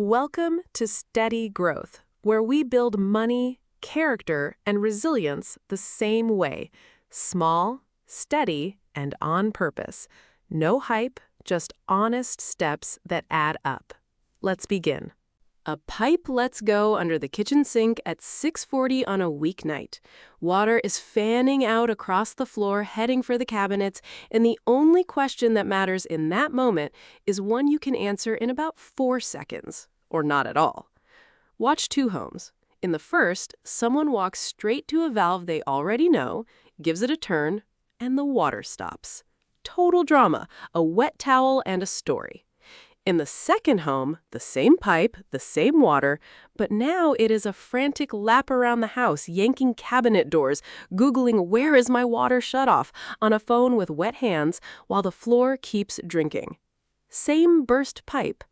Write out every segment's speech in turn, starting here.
Welcome to Steady Growth, where we build money, character, and resilience the same way. Small, steady, and on purpose. No hype, just honest steps that add up. Let's begin. A pipe lets go under the kitchen sink at 6:40 on a weeknight. Water is fanning out across the floor, heading for the cabinets, and the only question that matters in that moment is one you can answer in about 4 seconds, or not at all. Watch two homes. In the first, someone walks straight to a valve they already know, gives it a turn, and the water stops. Total drama, a wet towel and a story. In the second home, the same pipe, the same water, but now it is a frantic lap around the house, yanking cabinet doors, Googling "where is my water shutoff" on a phone with wet hands while the floor keeps drinking. Same burst pipe.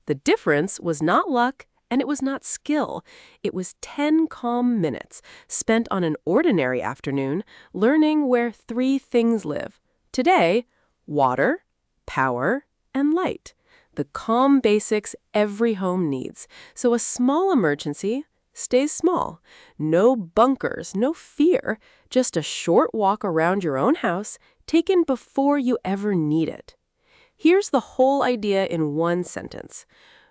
The difference was not luck, and it was not skill. It was 10 calm minutes spent on an ordinary afternoon learning where 3 things live. Today, water, power, and light. The calm basics every home needs. So a small emergency stays small. No bunkers, no fear, just a short walk around your own house taken before you ever need it. Here's the whole idea in one sentence.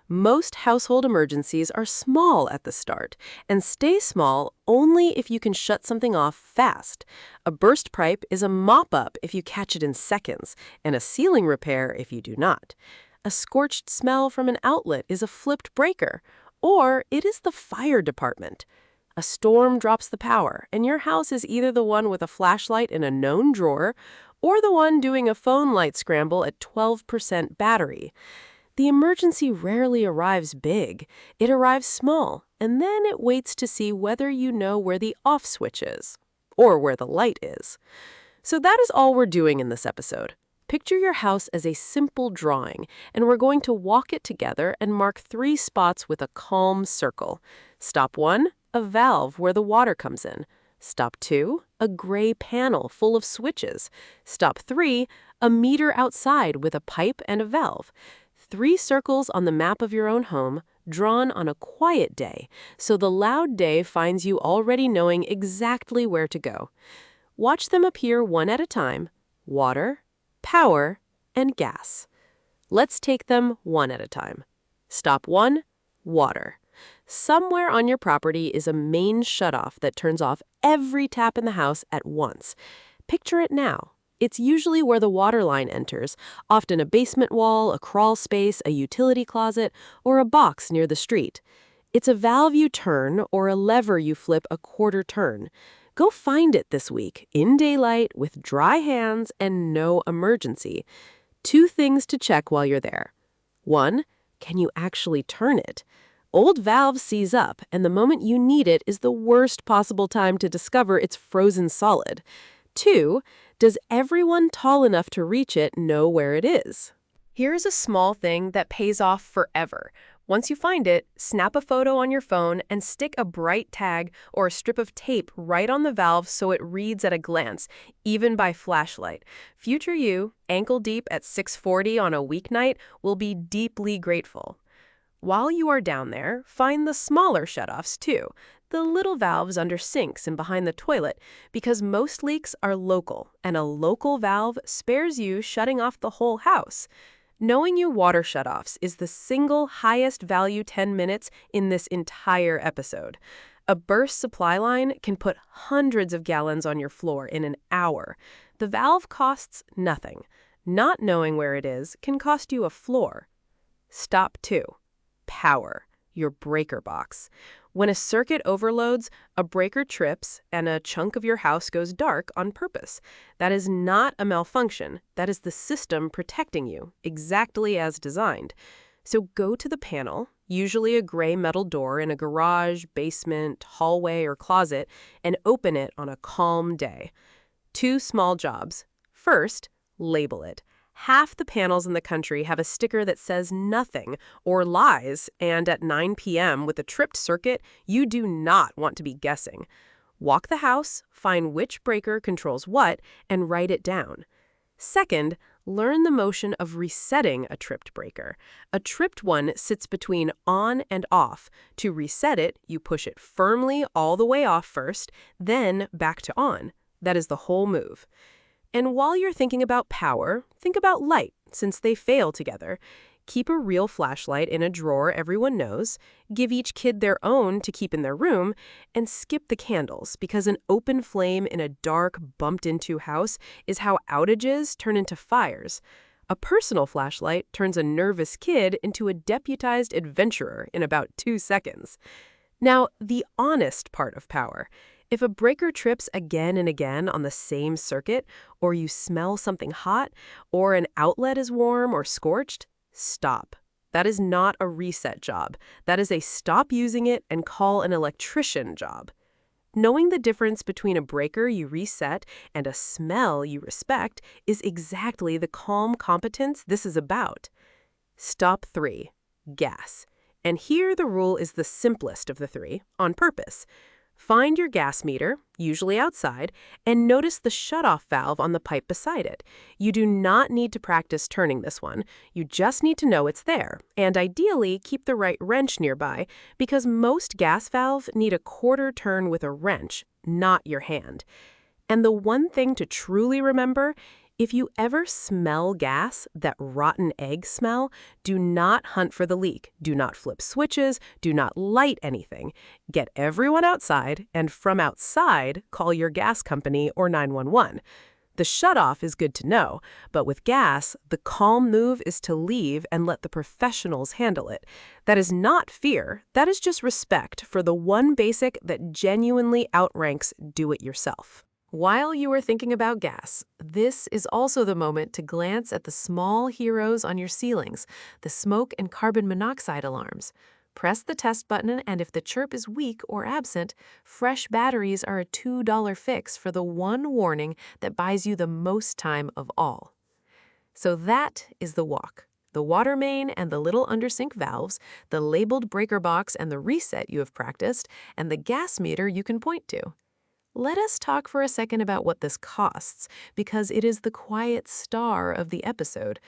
Most household emergencies are small at the start and stay small only if you can shut something off fast. A burst pipe is a mop-up if you catch it in seconds, and a ceiling repair if you do not. A scorched smell from an outlet is a flipped breaker, or it is the fire department. A storm drops the power, and your house is either the one with a flashlight in a known drawer or the one doing a phone light scramble at 12% battery. The emergency rarely arrives big. It arrives small, and then it waits to see whether you know where the off switch is, or where the light is. So that is all we're doing in this episode. Picture your house as a simple drawing, and we're going to walk it together and mark 3 spots with a calm circle. Stop 1, a valve where the water comes in. Stop 2, a gray panel full of switches. Stop 3, a meter outside with a pipe and a valve. 3 circles on the map of your own home, drawn on a quiet day, so the loud day finds you already knowing exactly where to go. Watch them appear one at a time: water, power, and gas. Let's take them one at a time. Stop 1, water. Somewhere on your property is a main shutoff that turns off every tap in the house at once. Picture it now. It's usually where the water line enters, often a basement wall, a crawl space, a utility closet, or a box near the street. It's a valve you turn or a lever you flip a quarter turn. Go find it this week, in daylight, with dry hands and no emergency. 2 things to check while you're there. 1, can you actually turn it? Old valves seize up, and the moment you need it is the worst possible time to discover it's frozen solid. 2, does everyone tall enough to reach it know where it is? Here's a small thing that pays off forever. Once you find it, snap a photo on your phone and stick a bright tag or a strip of tape right on the valve so it reads at a glance, even by flashlight. Future you, ankle deep at 6:40 on a weeknight, will be deeply grateful. While you are down there, find the smaller shutoffs too, the little valves under sinks and behind the toilet, because most leaks are local, and a local valve spares you shutting off the whole house. Knowing your water shutoffs is the single highest value 10 minutes in this entire episode. A burst supply line can put hundreds of gallons on your floor in an hour. The valve costs nothing. Not knowing where it is can cost you a floor. Stop 2. Power, your breaker box. When a circuit overloads, a breaker trips and a chunk of your house goes dark on purpose. That is not a malfunction. That is the system protecting you, exactly as designed. So go to the panel, usually a gray metal door in a garage, basement, hallway, or closet, and open it on a calm day. 2 small jobs. First, label it. Half the panels in the country have a sticker that says nothing or lies, and at 9 p.m. with a tripped circuit, you do not want to be guessing. Walk the house, find which breaker controls what, and write it down. Second, Learn the motion of resetting a tripped breaker. A tripped one sits between on and off. To reset it, you push it firmly all the way off first, then back to on. That is the whole move. And while you're thinking about power, think about light, since they fail together. Keep a real flashlight in a drawer everyone knows, give each kid their own to keep in their room, and skip the candles, because an open flame in a dark, bumped-into house is how outages turn into fires. A personal flashlight turns a nervous kid into a deputized adventurer in about 2 seconds. Now, the honest part of power. If a breaker trips again and again on the same circuit, or you smell something hot, or an outlet is warm or scorched, stop. That is not a reset job. That is a stop using it and call an electrician job. Knowing the difference between a breaker you reset and a smell you respect is exactly the calm competence this is about. Stop 3. Gas. And here the rule is the simplest of the 3, on purpose. Find your gas meter, usually outside, and notice the shutoff valve on the pipe beside it. You do not need to practice turning this one. You just need to know it's there, and ideally keep the right wrench nearby, because most gas valves need a quarter turn with a wrench, not your hand. And the one thing to truly remember, if you ever smell gas, that rotten egg smell, do not hunt for the leak. Do not flip switches. Do not light anything. Get everyone outside, and from outside, call your gas company or 911. The shutoff is good to know, but with gas, the calm move is to leave and let the professionals handle it. That is not fear. That is just respect for the one basic that genuinely outranks do-it-yourself. While you are thinking about gas, this is also the moment to glance at the small heroes on your ceilings, the smoke and carbon monoxide alarms. Press the test button, and if the chirp is weak or absent, fresh batteries are a $2 fix for the one warning that buys you the most time of all. So that is the walk. The water main and the little undersink valves, the labeled breaker box and the reset you have practiced, and the gas meter you can point to. Let us talk for a second about what this costs, because it is the quiet star of the episode.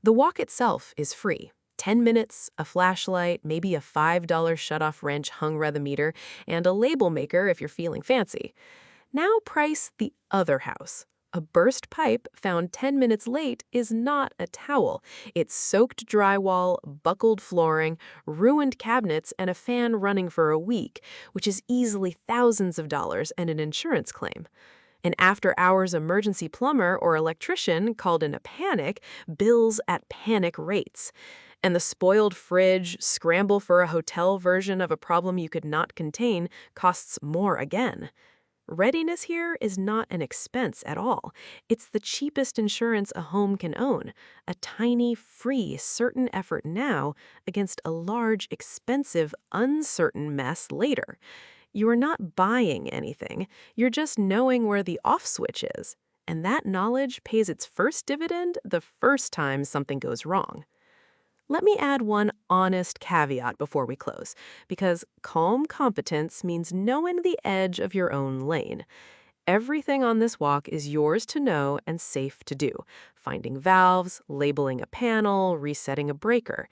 The walk itself is free. 10 minutes, a flashlight, maybe a $5 shutoff wrench hung by the meter, and a label maker if you're feeling fancy. Now price the other house. A burst pipe found 10 minutes late is not a towel. It's soaked drywall, buckled flooring, ruined cabinets, and a fan running for a week, which is easily thousands of dollars and an insurance claim. An after-hours emergency plumber or electrician called in a panic bills at panic rates. And the spoiled fridge, scramble for a hotel version of a problem you could not contain costs more again. Readiness here is not an expense at all. It's the cheapest insurance a home can own, a tiny, free, certain effort now against a large, expensive, uncertain mess later. You are not buying anything. You're just knowing where the off switch is. And that knowledge pays its first dividend the first time something goes wrong. Let me add one honest caveat before we close, because calm competence means knowing the edge of your own lane. Everything on this walk is yours to know and safe to do, finding valves, labeling a panel, resetting a breaker.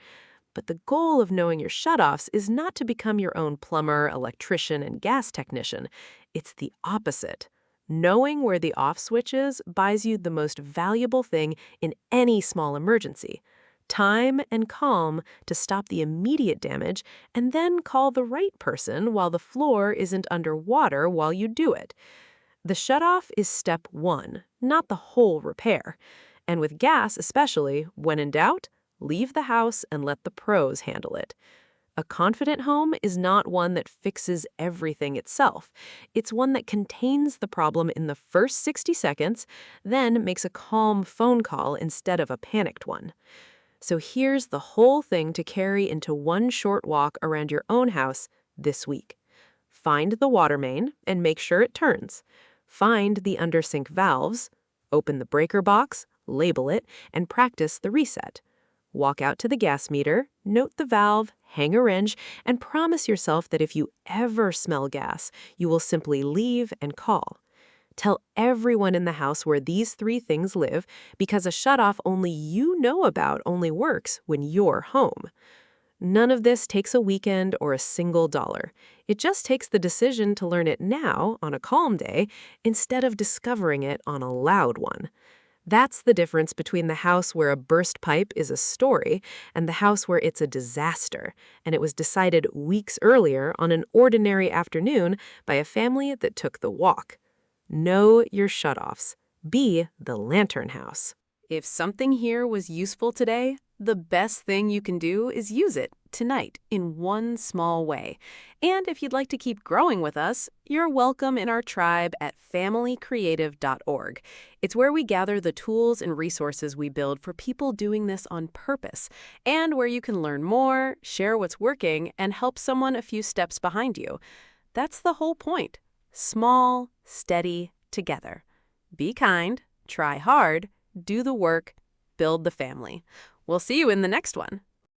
But the goal of knowing your shutoffs is not to become your own plumber, electrician, and gas technician. It's the opposite. Knowing where the off switch is buys you the most valuable thing in any small emergency. Time and calm to stop the immediate damage, and then call the right person while the floor isn't underwater while you do it. The shutoff is step 1, not the whole repair. And with gas especially, when in doubt, leave the house and let the pros handle it. A confident home is not one that fixes everything itself. It's one that contains the problem in the first 60 seconds, then makes a calm phone call instead of a panicked one. So here's the whole thing to carry into one short walk around your own house this week. Find the water main and make sure it turns. Find the undersink valves. Open the breaker box, label it, and practice the reset. Walk out to the gas meter, note the valve, hang a wrench, and promise yourself that if you ever smell gas, you will simply leave and call. Tell everyone in the house where these 3 things live, because a shutoff only you know about only works when you're home. None of this takes a weekend or a single dollar. It just takes the decision to learn it now on a calm day instead of discovering it on a loud one. That's the difference between the house where a burst pipe is a story and the house where it's a disaster, and it was decided weeks earlier on an ordinary afternoon by a family that took the walk. Know your shutoffs. Be the lantern house. If something here was useful today, the best thing you can do is use it tonight in one small way. And if you'd like to keep growing with us, you're welcome in our tribe at familycreative.org. It's where we gather the tools and resources we build for people doing this on purpose, and where you can learn more, share what's working, and help someone a few steps behind you. That's the whole point. Small, steady, together. Be kind, try hard, do the work, build the family. We'll see you in the next one.